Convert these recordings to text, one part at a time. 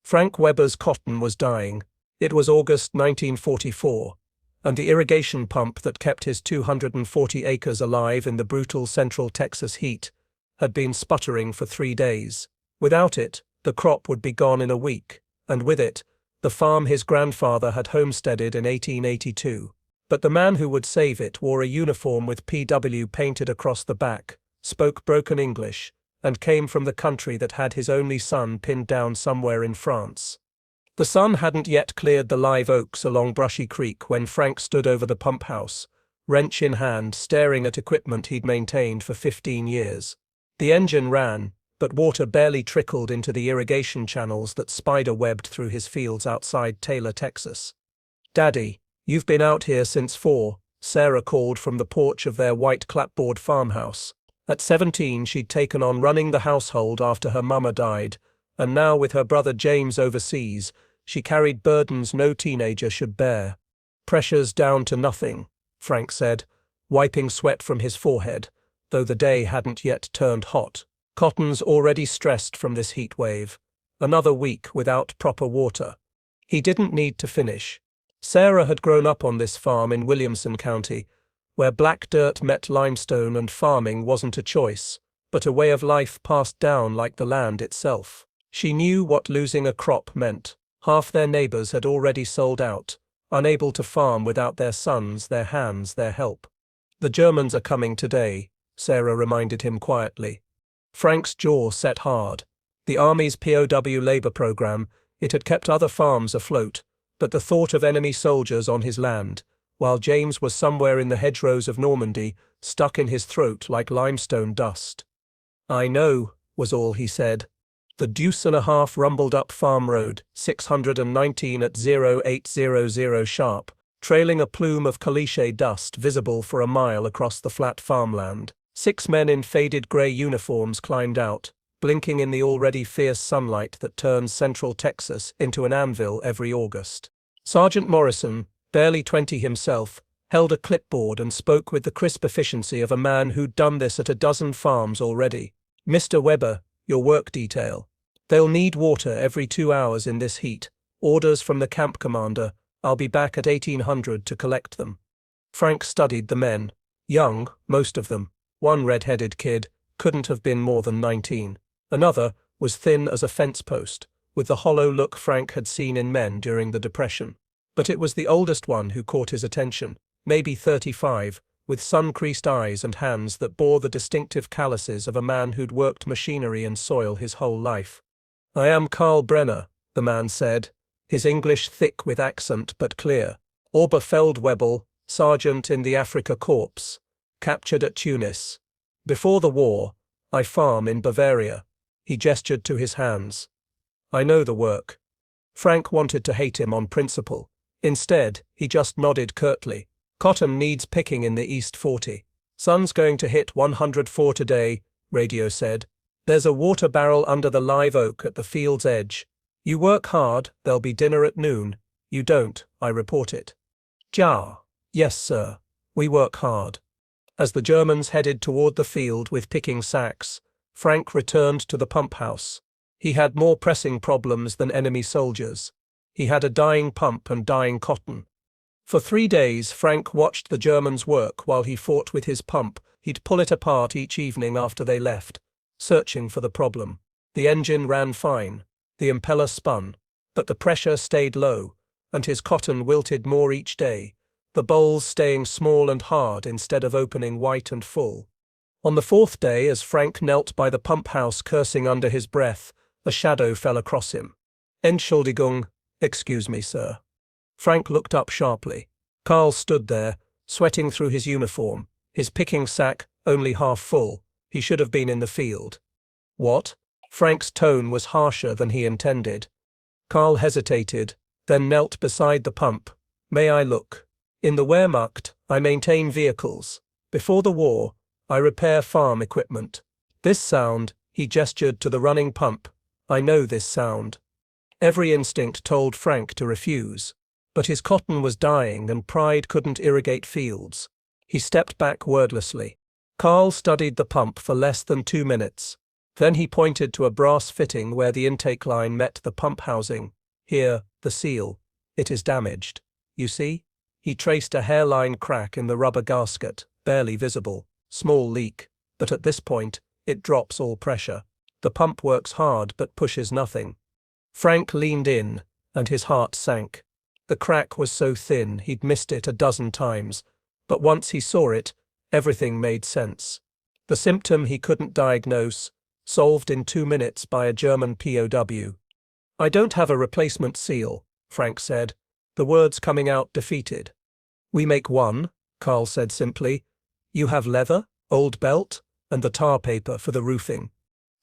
Frank Weber's cotton was dying. It was August 1944, and the irrigation pump that kept his 240 acres alive in the brutal central Texas heat had been sputtering for 3 days. Without it, the crop would be gone in a week, and with it, the farm his grandfather had homesteaded in 1882. But the man who would save it wore a uniform with PW painted across the back, spoke broken English, and came from the country that had his only son pinned down somewhere in France. The sun hadn't yet cleared the live oaks along Brushy Creek when Frank stood over the pump house, wrench in hand, staring at equipment he'd maintained for 15 years. The engine ran, but water barely trickled into the irrigation channels that spider-webbed through his fields outside Taylor, Texas. "Daddy, you've been out here since 4, Sarah called from the porch of their white clapboard farmhouse. At 17 she'd taken on running the household after her mama died, and now with her brother James overseas, she carried burdens no teenager should bear. Pressure's down to nothing," Frank said, wiping sweat from his forehead, though the day hadn't yet turned hot. "Cotton's already stressed from this heat wave. Another week without proper water." He didn't need to finish. Sarah had grown up on this farm in Williamson County, where black dirt met limestone and farming wasn't a choice, but a way of life passed down like the land itself. She knew what losing a crop meant. Half their neighbors had already sold out, unable to farm without their sons, their hands, their help. "The Germans are coming today," Sarah reminded him quietly. Frank's jaw set hard. The Army's POW labor program, it had kept other farms afloat, but the thought of enemy soldiers on his land, while James was somewhere in the hedgerows of Normandy, stuck in his throat like limestone dust. "I know," was all he said. The deuce and a half rumbled up Farm Road, 619 at 0800 sharp, trailing a plume of caliche dust visible for a mile across the flat farmland. 6 men in faded grey uniforms climbed out, blinking in the already fierce sunlight that turns central Texas into an anvil every August. Sergeant Morrison, barely 20 himself, held a clipboard and spoke with the crisp efficiency of a man who'd done this at a dozen farms already. "Mr. Weber, your work detail. They'll need water every 2 hours in this heat. Orders from the camp commander. I'll be back at 1800 to collect them." Frank studied the men. Young, most of them. One red-headed kid couldn't have been more than 19. Another was thin as a fence post, with the hollow look Frank had seen in men during the Depression. But it was the oldest one who caught his attention, maybe 35, with sun-creased eyes and hands that bore the distinctive calluses of a man who'd worked machinery and soil his whole life. "I am Karl Brenner," the man said, his English thick with accent but clear. "Oberfeldwebel, sergeant in the Afrika Korps, captured at Tunis. Before the war, I farm in Bavaria." He gestured to his hands. "I know the work." Frank wanted to hate him on principle. Instead, he just nodded curtly. "Cotton needs picking in the East 40. Sun's going to hit 104 today," radio said. "There's a water barrel under the live oak at the field's edge. You work hard, there'll be dinner at noon. You don't, I report it." "Ja. Yes, sir. We work hard." As the Germans headed toward the field with picking sacks, Frank returned to the pump house. He had more pressing problems than enemy soldiers. He had a dying pump and dying cotton. For 3 days, Frank watched the Germans work while he fought with his pump. He'd pull it apart each evening after they left, searching for the problem. The engine ran fine, the impeller spun, but the pressure stayed low, and his cotton wilted more each day, the bolls staying small and hard instead of opening white and full. On the 4th day, as Frank knelt by the pump house cursing under his breath, a shadow fell across him. "Entschuldigung, excuse me, sir." Frank looked up sharply. Karl stood there, sweating through his uniform, his picking sack only half full. He should have been in the field. "What?" Frank's tone was harsher than he intended. Karl hesitated, then knelt beside the pump. "May I look? In the Wehrmacht, I maintain vehicles. Before the war, I repair farm equipment. This sound," he gestured to the running pump. "I know this sound." Every instinct told Frank to refuse. But his cotton was dying and pride couldn't irrigate fields. He stepped back wordlessly. Karl studied the pump for less than 2 minutes. Then he pointed to a brass fitting where the intake line met the pump housing. Here, the seal. It is damaged. You see? He traced a hairline crack in the rubber gasket, barely visible. Small leak, but at this point, it drops all pressure. The pump works hard but pushes nothing. Frank leaned in, and his heart sank. The crack was so thin he'd missed it a dozen times, but once he saw it, everything made sense. The symptom he couldn't diagnose, solved in 2 minutes by a German POW. "I don't have a replacement seal," Frank said, the words coming out defeated. "We make one," Carl said simply. "You have leather, old belt, and the tar paper for the roofing."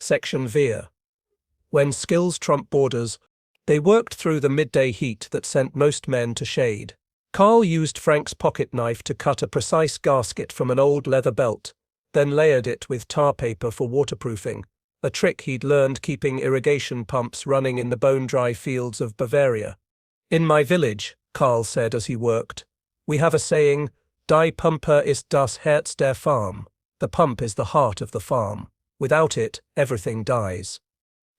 Section Veer. When skills trump borders, they worked through the midday heat that sent most men to shade. Carl used Frank's pocket knife to cut a precise gasket from an old leather belt, then layered it with tar paper for waterproofing, a trick he'd learned keeping irrigation pumps running in the bone-dry fields of Bavaria. "In my village," Carl said as he worked, "we have a saying, 'Die Pumpe ist das Herz der Farm.' The pump is the heart of the farm. Without it, everything dies."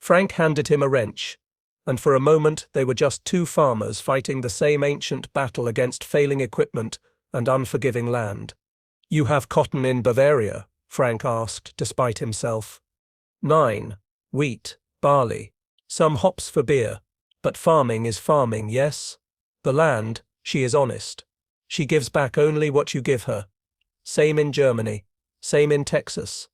Frank handed him a wrench, and for a moment they were just two farmers fighting the same ancient battle against failing equipment and unforgiving land. "You have cotton in Bavaria?" Frank asked, despite himself. "9. Wheat, barley, some hops for beer. But farming is farming, yes? The land, she is honest. She gives back only what you give her. Same in Germany. Same in Texas."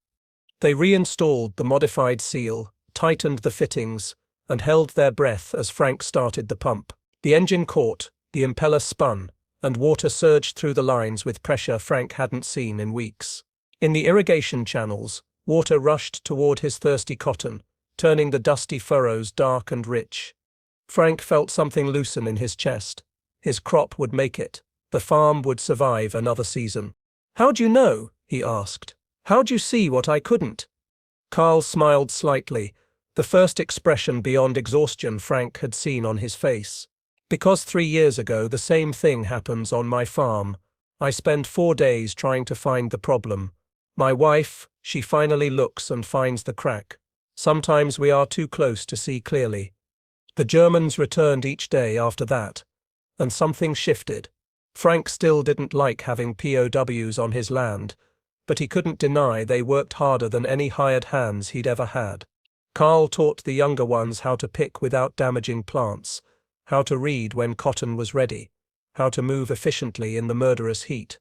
They reinstalled the modified seal, tightened the fittings, and held their breath as Frank started the pump. The engine caught, the impeller spun, and water surged through the lines with pressure Frank hadn't seen in weeks. In the irrigation channels, water rushed toward his thirsty cotton, turning the dusty furrows dark and rich. Frank felt something loosen in his chest. His crop would make it. The farm would survive another season. "How'd you know?" he asked. "How'd you see what I couldn't?" Carl smiled slightly, the first expression beyond exhaustion Frank had seen on his face. "Because 3 years ago the same thing happens on my farm. I spend 4 days trying to find the problem. My wife, she finally looks and finds the crack. Sometimes we are too close to see clearly." The Germans returned each day after that, and something shifted. Frank still didn't like having POWs on his land, but he couldn't deny they worked harder than any hired hands he'd ever had. Carl taught the younger ones how to pick without damaging plants, how to read when cotton was ready, how to move efficiently in the murderous heat.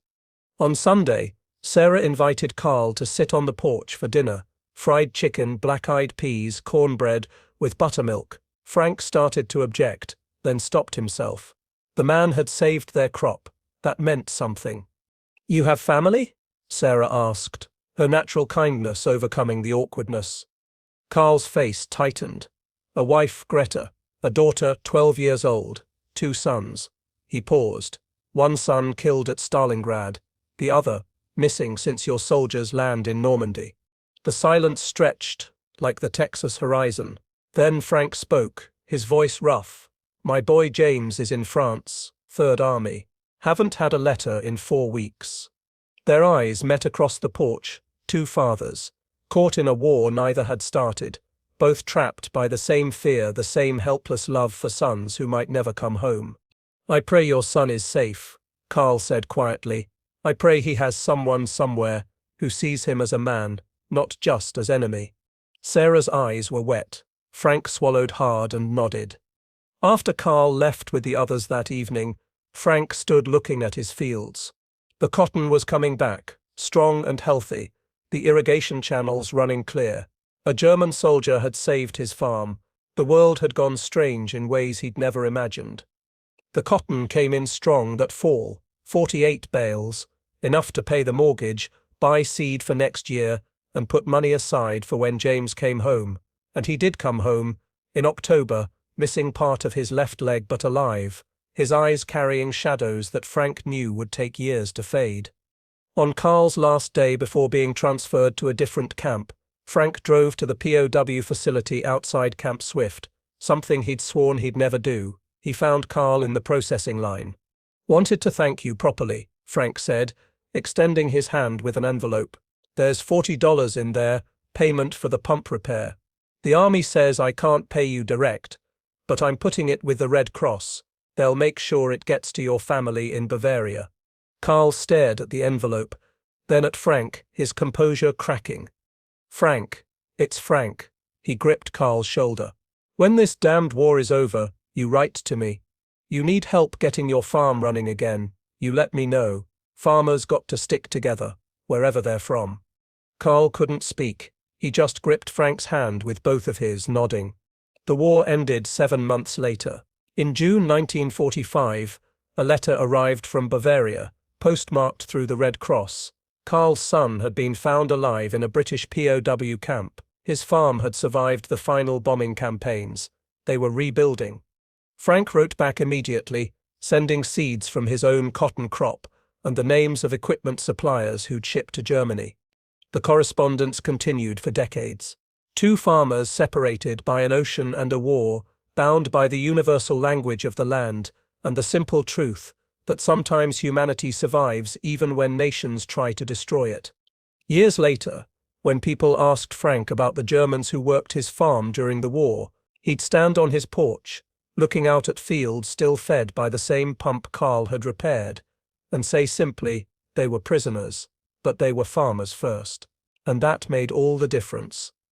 On Sunday, Sarah invited Carl to sit on the porch for dinner: fried chicken, black-eyed peas, cornbread with buttermilk. Frank started to object, then stopped himself. The man had saved their crop. That meant something. "You have family?" Sarah asked, her natural kindness overcoming the awkwardness. Carl's face tightened. "A wife, Greta, a daughter, 12 years old, 2 sons." He paused. "One son killed at Stalingrad, the other missing since your soldiers land in Normandy." The silence stretched, like the Texas horizon. Then Frank spoke, his voice rough. "My boy James is in France, 3rd Army. Haven't had a letter in 4 weeks." Their eyes met across the porch, two fathers, caught in a war neither had started, both trapped by the same fear, the same helpless love for sons who might never come home. "I pray your son is safe," Carl said quietly. "I pray he has someone somewhere who sees him as a man, not just as enemy." Sarah's eyes were wet. Frank swallowed hard and nodded. After Carl left with the others that evening, Frank stood looking at his fields. The cotton was coming back, strong and healthy, the irrigation channels running clear. A German soldier had saved his farm. The world had gone strange in ways he'd never imagined. The cotton came in strong that fall, 48 bales, enough to pay the mortgage, buy seed for next year, and put money aside for when James came home. And he did come home, in October, missing part of his left leg but alive, his eyes carrying shadows that Frank knew would take years to fade. On Carl's last day before being transferred to a different camp, Frank drove to the POW facility outside Camp Swift, something he'd sworn he'd never do. He found Carl in the processing line. "Wanted to thank you properly," Frank said, extending his hand with an envelope. "There's $40 in there, payment for the pump repair. The army says I can't pay you direct, but I'm putting it with the Red Cross. They'll make sure it gets to your family in Bavaria. Karl stared at the envelope, then at Frank, his composure cracking. Frank, it's Frank. He gripped Karl's shoulder. When this damned war is over, you write to me. You need help getting your farm running again. You let me know. Farmers got to stick together, wherever they're from. Karl couldn't speak. He just gripped Frank's hand with both of his, nodding. The war ended 7 months later. In June 1945, a letter arrived from Bavaria, postmarked through the Red Cross. Karl's son had been found alive in a British POW camp. His farm had survived the final bombing campaigns. They were rebuilding. Frank wrote back immediately, sending seeds from his own cotton crop and the names of equipment suppliers who'd shipped to Germany. The correspondence continued for decades. Two farmers separated by an ocean and a war, bound by the universal language of the land and the simple truth that sometimes humanity survives even when nations try to destroy it. Years later, when people asked Frank about the Germans who worked his farm during the war, he'd stand on his porch, looking out at fields still fed by the same pump Karl had repaired, and say simply, they were prisoners, but they were farmers first. And that made all the difference.